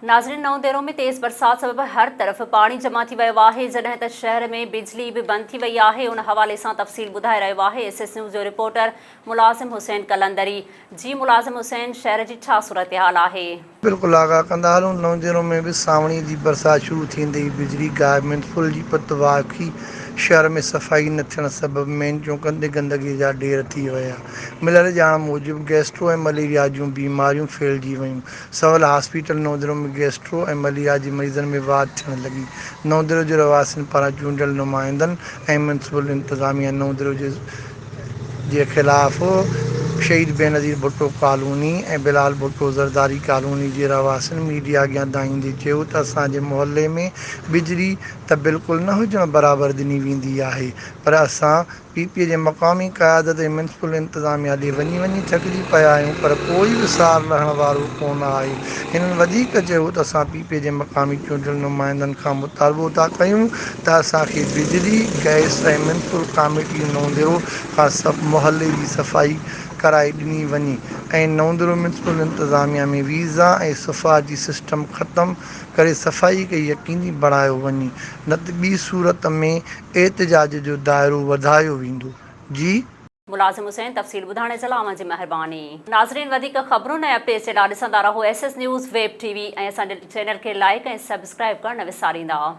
नाज़रीन, 9 देरों में तेज़ बरसात सबब हर तरफ़ पानी जमा थी वियो आहे। जॾहिं त शहर में बिजली भी बंद थी वई आहे। उन हवाले सां तफ़सील ॿुधाए रहियो आहे SS न्यूज़ जो रिपोर्टर मुलाज़िम हुसैन कलंदरी। जी मुलाज़िम हुसैन, शहर जी छा सूरत हाल आहे? बिल्कुल आगाह कंदा हलूं। 9 दिनों में भी सावणी जी बरसात शुरू थींदे बिजली गायब। म्यूनसिपल जी पतवाखी शहर में सफ़ाई न थियण सबब मेन चौकनि ते गंदगी जा ढेर थी विया। मिलियल ॼाण मूजिबि गैस्ट्रो ऐं मलेरिया जूं बीमारियूं फैलिजी वियूं। सिविल हॉस्पिटल 9 दिनों में गैस्ट्रो ऐं मलेरिया जे मरीज़नि में वाध थियण लॻी। 9 दिनों जे रवासियुनि पारां चूंडियल नुमाइंदनि ऐं म्यूनसिपल इंतज़ामिया 9 दिनों जे ख़िलाफ़ शहीद बेनज़ीर भुट्टो कॉलोनी ऐं बिलाल भुट्टो ज़रदारी कॉलोनी जे रवासियुनि मीडिया अॻियां दाईंदे चयो त असांजे मुहले में बिजली त बिल्कुलु न हुजणु बराबरि ॾिनी वेंदी आहे, पर असां PPA जे मक़ामी क़यादत ऐं म्यूनसिपल इंतज़ामिया ॾे वञी वञी थकिजी पिया आहियूं, पर कोई बि सार लहण वारो कोन आहे। हिननि वधीक चयो त असां PPA जे मक़ामी चूंडियल नुमाइंदनि खां मुतालबो था कयूं त असांखे बिजली गैस ऐं म्यूनसिपल कमेटी नौंदेरो खां सभु मुहले जी सफ़ाई कराए ॾिनी वञे ऐं नौंदरो म्यूनसिपल इंतज़ामिया में वीज़ा ऐं सफ़ारती सिस्टम ख़तमु करे सफ़ाई खे यकीनी बणायो वञे, न त ॿी सूरत में एहतिजाज जो दाइरो वधायो वेंदो। जी मुलाज़िम हुसैन, तफ़सील ॿुधाइण जे लाइ अव्हां जी महिरबानी। नाज़रीन, वधीक ख़बरुनि ऐं अपडेट्स जे लाइ ॾिसंदा रहो SS न्यूज़ वेब TV ऐं असांजे चैनल खे लाइक ऐं सब्सक्राइब करणु न विसारींदा।